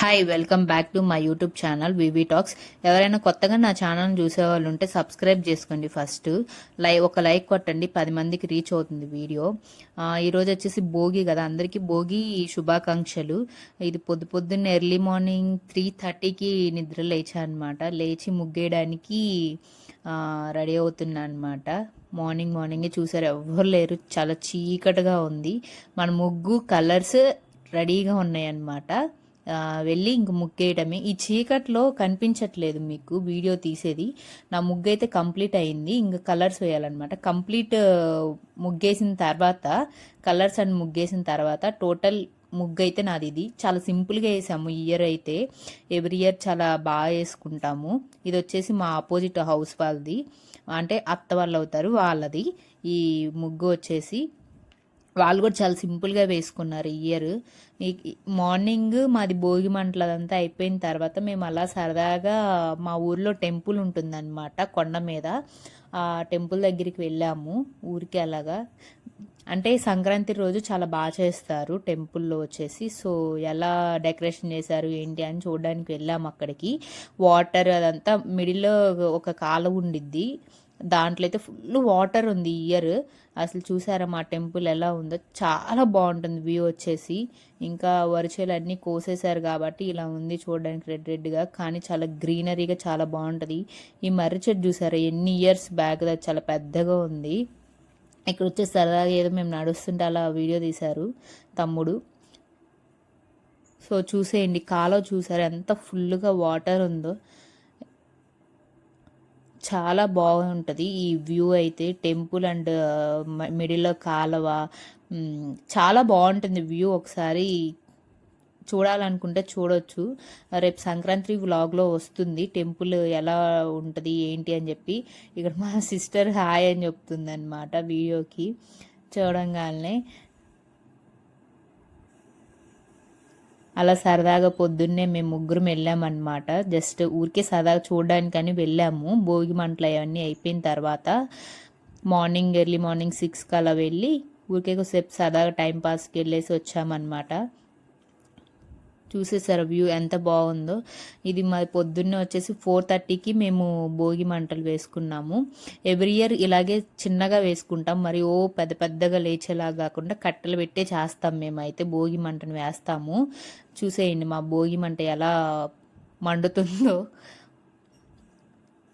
Hi welcome back to my YouTube channel VV talks. ఎవరైనా కొత్తగా నా ఛానల్ చూసేవాళ్ళు ఉంటే సబ్స్క్రైబ్ చేసుకోండి. ఫస్ట్ ఒక లైక్ కొట్టండి, 10 మందికి రీచ్ అవుతుంది వీడియో. ఈరోజు వచ్చేసి భోగి కదా, అందరికీ భోగి శుభాకాంక్షలు. ఇది పొద్దున్నే ఎర్లీ మార్నింగ్ 3:30కి నిద్ర లేచా అనమాట. లేచి ముగ్గేయడానికి రెడీ అవుతున్నా అనమాట. మార్నింగే చూసారు, ఎవ్వరు లేరు, చాలా చీకటిగా ఉంది. మన ముగ్గు కలర్స్ రెడీగా ఉన్నాయన్నమాట. వెళ్ళి ఇంక ముగ్గేయటమే. ఈ చీకట్లో కనిపించట్లేదు మీకు వీడియో తీసేది. నా ముగ్గు అయితే కంప్లీట్ అయింది, ఇంకా కలర్స్ వేయాలన్నమాట. కంప్లీట్ ముగ్గేసిన తర్వాత, కలర్స్ అండ్ ముగ్గేసిన తర్వాత టోటల్ ముగ్గు అయితే నాది. ఇది చాలా సింపుల్గా వేసాము. ఈ ఇయర్ అయితే ఎవ్రీ ఇయర్ చాలా బాగా వేసుకుంటాము. ఇది వచ్చేసి మా ఆపోజిట్ హౌస్ వాళ్ళది, అంటే అత్త వాళ్ళు అవుతారు, వాళ్ళది ఈ ముగ్గు వచ్చేసి. వాళ్ళు కూడా చాలా సింపుల్గా వేసుకున్నారు ఈ ఇయర్. మార్నింగ్ మాది భోగి మంటలు అదంతా అయిపోయిన తర్వాత మేము అలా సరదాగా మా ఊర్లో టెంపుల్ ఉంటుందన్నమాట కొండ మీద. ఆ టెంపుల్ దగ్గరికి వెళ్ళాము ఊరికి అలాగా. అంటే సంక్రాంతి రోజు చాలా బాగా చేస్తారు టెంపుల్లో వచ్చేసి. సో ఎలా డెకరేషన్ చేశారు ఏంటి అని చూడడానికి వెళ్ళాము అక్కడికి. వాటర్ అదంతా మిడిల్లో ఒక కాలువ ఉండిద్ది, దాంట్లో అయితే ఫుల్ వాటర్ ఉంది ఈ ఇయర్. అసలు చూసారా మా టెంపుల్ ఎలా ఉందో, చాలా బాగుంటుంది వ్యూ వచ్చేసి. ఇంకా వరిచేలు అన్నీ కోసేశారు కాబట్టి ఇలా ఉంది చూడడానికి రెడ్గా, కానీ చాలా గ్రీనరీగా చాలా బాగుంటుంది. ఈ మర్రి చెట్టు చూసారా, ఎన్ని ఇయర్స్ బ్యాక్ చాలా పెద్దగా ఉంది. ఇక్కడ వచ్చేసి సరదాగా ఏదో మేము నడుస్తుంటే అలా వీడియో తీశారు తమ్ముడు. సో చూసేయండి, కాలువ చూసారా ఎంత ఫుల్గా వాటర్ ఉందో, చాలా బాగుంటుంది ఈ వ్యూ అయితే. టెంపుల్ అండ్ మిడిల్లో కాలువ, చాలా బాగుంటుంది వ్యూ. ఒకసారి చూడాలనుకుంటే చూడొచ్చు. రేపు సంక్రాంతి వ్లాగ్లో వస్తుంది టెంపుల్ ఎలా ఉంటుంది ఏంటి అని చెప్పి. ఇక్కడ మా సిస్టర్ హాయ్ అని చెప్తుంది అనమాట వీడియోకి చూడంగానే. అలా సరదాగా పొద్దున్నే మేము ముగ్గురం వెళ్ళామన్నమాట. జస్ట్ ఊరికే సరదాగా చూడడానికని వెళ్ళాము. భోగి మంటలు అవన్నీ అయిపోయిన తర్వాత ఎర్లీ మార్నింగ్ 6కి అలా వెళ్ళి ఊరికే కొద్దిసేపు సరదాగా టైంపాస్కి వెళ్ళేసి వచ్చామన్నమాట. చూసేసారు వ్యూ ఎంత బాగుందో. ఇది మా పొద్దున్నే వచ్చేసి 4:30కి మేము భోగి మంటలు వేసుకున్నాము. ఎవ్రీ ఇయర్ ఇలాగే చిన్నగా వేసుకుంటాం, మరి పెద్ద పెద్దగా లేచేలా కాకుండా కట్టెలు పెట్టే చేస్తాం మేమైతే. భోగి మంటను వేస్తాము. చూసేయండి మా భోగి మంట ఎలా మండుతుందో.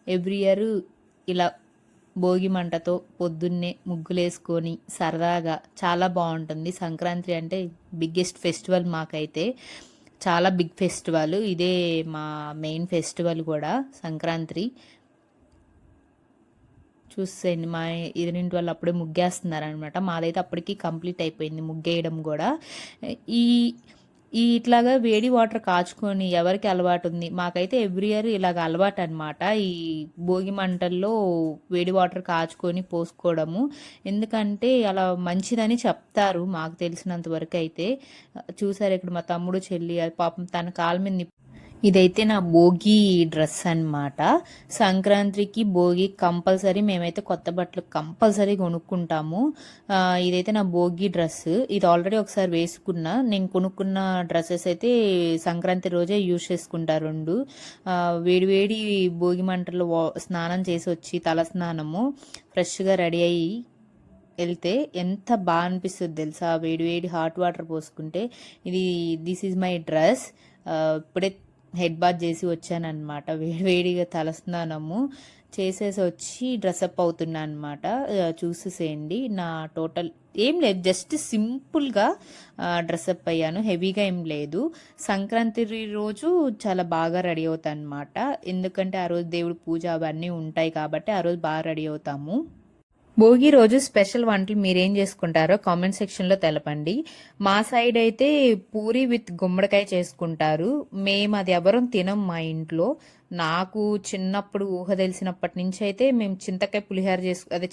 ఎవ్రీ ఇయర్ ఇలా భోగి మంటతో పొద్దున్నే ముగ్గులేసుకొని సరదాగా చాలా బాగుంటుంది. సంక్రాంతి అంటే బిగ్గెస్ట్ ఫెస్టివల్ మాకైతే, చాలా బిగ్ ఫెస్టివల్ ఇదే. మా మెయిన్ ఫెస్టివల్ కూడా సంక్రాంతి. చూసేయండి మా ఎదురింటి వాళ్ళు అప్పుడే ముగ్గేస్తున్నారనమాట. మాదైతే అప్పటికి కంప్లీట్ అయిపోయింది ముగ్గేయడం కూడా. ఈ ఈ ఇట్లాగా వేడి వాటర్ కాచుకొని ఎవరికి అలవాటు ఉంది, మాకైతే ఎవ్రీ ఇయర్ ఇలాగ అలవాటు అనమాట. ఈ భోగి మంటల్లో వేడి వాటర్ కాచుకొని పోసుకోవడము. ఎందుకంటే అలా మంచిదని చెప్తారు మాకు తెలిసినంత వరకు అయితే. చూసారు ఇక్కడ మా తమ్ముడు చెల్లి పాపం తన కాలు మీద. ఇదైతే నా భోగి డ్రెస్ అనమాట. సంక్రాంతికి భోగి కంపల్సరీ మేమైతే కొత్త బట్టలు కంపల్సరీ కొనుక్కుంటాము. ఇదైతే నా భోగి డ్రెస్. ఇది ఆల్రెడీ ఒకసారి వేసుకున్నా. నేను కొనుక్కున్న డ్రెస్సెస్ అయితే సంక్రాంతి రోజే యూజ్ చేసుకుంటా రెండు. వేడివేడి భోగి మంటల్లో స్నానం చేసి వచ్చి తల స్నానము ఫ్రెష్గా రెడీ అయ్యి వెళ్తే ఎంత బాగా అనిపిస్తుంది తెలుసా, వేడివేడి హాట్ వాటర్ పోసుకుంటే. This is my dress. ఇప్పుడే హెడ్ బాత్ చేసి వచ్చానమాట. వేడివేడిగా తలస్నానము చేసేసి వచ్చి డ్రెస్అప్ అవుతున్నా అనమాట. చూసేసేయండి నా టోటల్ ఏం లేదు, జస్ట్ సింపుల్గా డ్రెస్అప్ అయ్యాను, హెవీగా ఏం లేదు. సంక్రాంతి రోజు చాలా బాగా రెడీ అవుతాను అనమాట. ఎందుకంటే ఆ రోజు దేవుడు పూజ అవన్నీ ఉంటాయి కాబట్టి ఆ రోజు బాగా రెడీ అవుతాము. భోగి రోజు స్పెషల్ వంటలు మీరేం చేసుకుంటారో కామెంట్ సెక్షన్లో తెలపండి. మా సైడ్ అయితే పూరి విత్ గుమ్మడికాయ చేసుకుంటారు. మేము అది ఎవరం తినం మా ఇంట్లో. నాకు చిన్నప్పుడు ఊహ తెలిసినప్పటి నుంచి అయితే మేము చింతకాయ పులిహార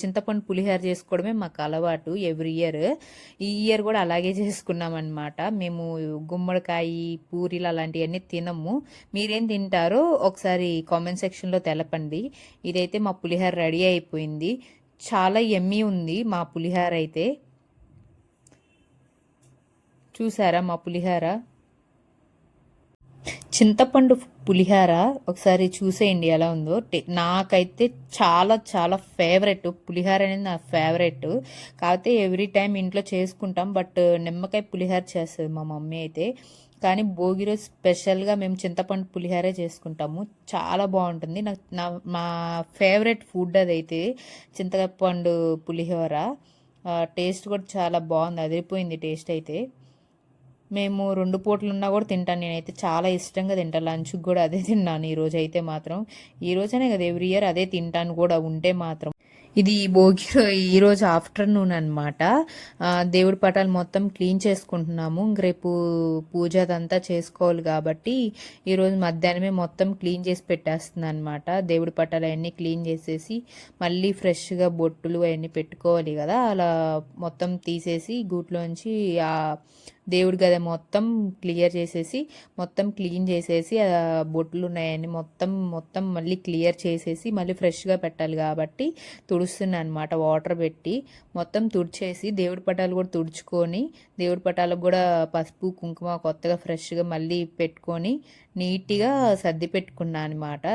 చింతపండు పులిహార చేసుకోవడమే మాకు అలవాటు ఎవ్రీ ఇయర్. ఈ ఇయర్ కూడా అలాగే చేసుకున్నాం అనమాట. మేము గుమ్మడికాయ పూరీలు అలాంటివన్నీ తినము. మీరేం తింటారో ఒకసారి కామెంట్ సెక్షన్లో తెలపండి. ఇదైతే మా పులిహార రెడీ అయిపోయింది. చాలా యమ్మీ ఉంది మా పులిహార అయితే. చూసారా మా పులిహార చింతపండు పులిహార ఒకసారి చూసేయండి ఎలా ఉందో. నాకైతే చాలా చాలా ఫేవరెట్ పులిహార అనేది, నా ఫేవరెట్. కాకపోతే ఎవ్రీ టైం ఇంట్లో చేసుకుంటాం, బట్ నిమ్మకాయ పులిహార చేస్తుంది మా మమ్మీ అయితే. కానీ భోగి రోజు స్పెషల్గా మేము చింతపండు పులిహారే చేసుకుంటాము. చాలా బాగుంటుంది. మా ఫేవరెట్ ఫుడ్ అదైతే చింతపండు పులిహోర. టేస్ట్ కూడా చాలా బాగుంది, అదిరిపోయింది టేస్ట్ అయితే. మేము 2 పూటలున్నా కూడా తింటాను. నేనైతే చాలా ఇష్టంగా తింటాను. లంచ్కి కూడా అదే తిన్నాను ఈరోజు అయితే మాత్రం. ఈ రోజనే కదా ఎవ్రీ ఇయర్ అదే తింటాను కూడా ఉంటే మాత్రం. ఇది భోగి ఈరోజు ఆఫ్టర్నూన్ అనమాట. దేవుడి పటాలు మొత్తం క్లీన్ చేసుకుంటున్నాము. ఇంక రేపు పూజ అదంతా చేసుకోవాలి కాబట్టి ఈరోజు మధ్యాహ్నమే మొత్తం క్లీన్ చేసి పెట్టేస్తుంది అనమాట. దేవుడి పటాలు అవన్నీ క్లీన్ చేసేసి మళ్ళీ ఫ్రెష్గా బొట్టులు అవన్నీ పెట్టుకోవాలి కదా, అలా మొత్తం తీసేసి గూట్లోంచి ఆ దేవుడి గది మొత్తం క్లియర్ చేసేసి, మొత్తం క్లీన్ చేసేసి, ఆ బొట్లు ఉన్నాయని మొత్తం మొత్తం మళ్ళీ క్లియర్ చేసేసి మళ్ళీ ఫ్రెష్గా పెట్టాలి కాబట్టి తుడుస్తున్నాను అనమాట. వాటర్ పెట్టి మొత్తం తుడిచేసి దేవుడి పటాలు కూడా తుడుచుకొని, దేవుడి పటాలకు కూడా పసుపు కుంకుమ కొత్తగా ఫ్రెష్గా మళ్ళీ పెట్టుకొని నీట్గా సర్ది పెట్టుకున్నాను అనమాట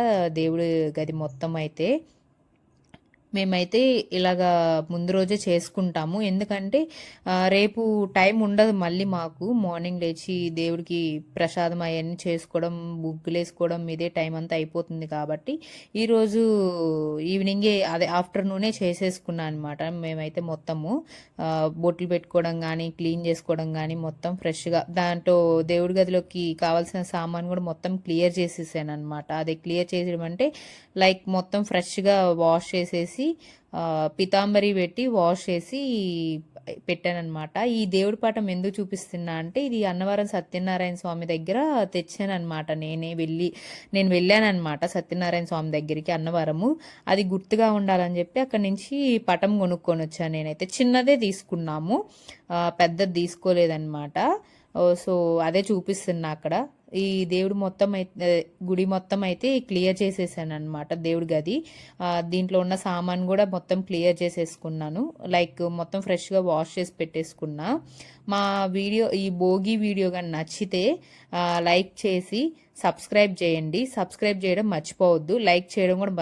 దేవుడి గది మొత్తం అయితే. మేమైతే ఇలాగా ముందు రోజే చేసుకుంటాము. ఎందుకంటే రేపు టైం ఉండదు మళ్ళీ మాకు. మార్నింగ్ లేచి దేవుడికి ప్రసాదం అవన్నీ చేసుకోవడం, ముగ్గులేసుకోవడం ఇదే టైం అంతా అయిపోతుంది కాబట్టి ఈరోజు ఈవినింగే అదే ఆఫ్టర్నూనే చేసేసుకున్నాను అనమాట. మేమైతే మొత్తము బొట్లు పెట్టుకోవడం కానీ, క్లీన్ చేసుకోవడం కానీ మొత్తం ఫ్రెష్గా దాంట్లో దేవుడి గదిలోకి కావాల్సిన సామాన్ కూడా మొత్తం క్లియర్ చేసేసాను అనమాట. అదే క్లియర్ చేసేయడం అంటే లైక్ మొత్తం ఫ్రెష్గా వాష్ చేసేసి పితాంబరి పెట్టి వాష్ చేసి పెట్టానమాట. ఈ దేవుడి పటం ఎందుకు చూపిస్తున్నా అంటే ఇది అన్నవరం సత్యనారాయణ స్వామి దగ్గర తెచ్చానమాట. నేను వెళ్ళానమాట సత్యనారాయణ స్వామి దగ్గరికి అన్నవరము. అది గుర్తుగా ఉండాలని చెప్పి అక్కడి నుంచి పటం కొనుక్కొని వచ్చాను. నేనైతే చిన్నదే తీసుకున్నాము, పెద్దది తీసుకోలేదన్నమాట. సో అదే చూపిస్తున్నా అక్కడ. ఈ దేవుడు మొత్తం అయితే గుడి మొత్తం అయితే క్లియర్ చేసేసాను అనమాట దేవుడి గది. దీంట్లో ఉన్న సామాన్ కూడా మొత్తం క్లియర్ చేసేసుకున్నాను. లైక్ మొత్తం ఫ్రెష్గా వాష్ చేసి పెట్టేసుకున్నా. మా ఈ భోగి వీడియో కానీ నచ్చితే లైక్ చేసి సబ్స్క్రైబ్ చేయండి. సబ్స్క్రైబ్ చేయడం మర్చిపోవద్దు. లైక్ చేయడం కూడా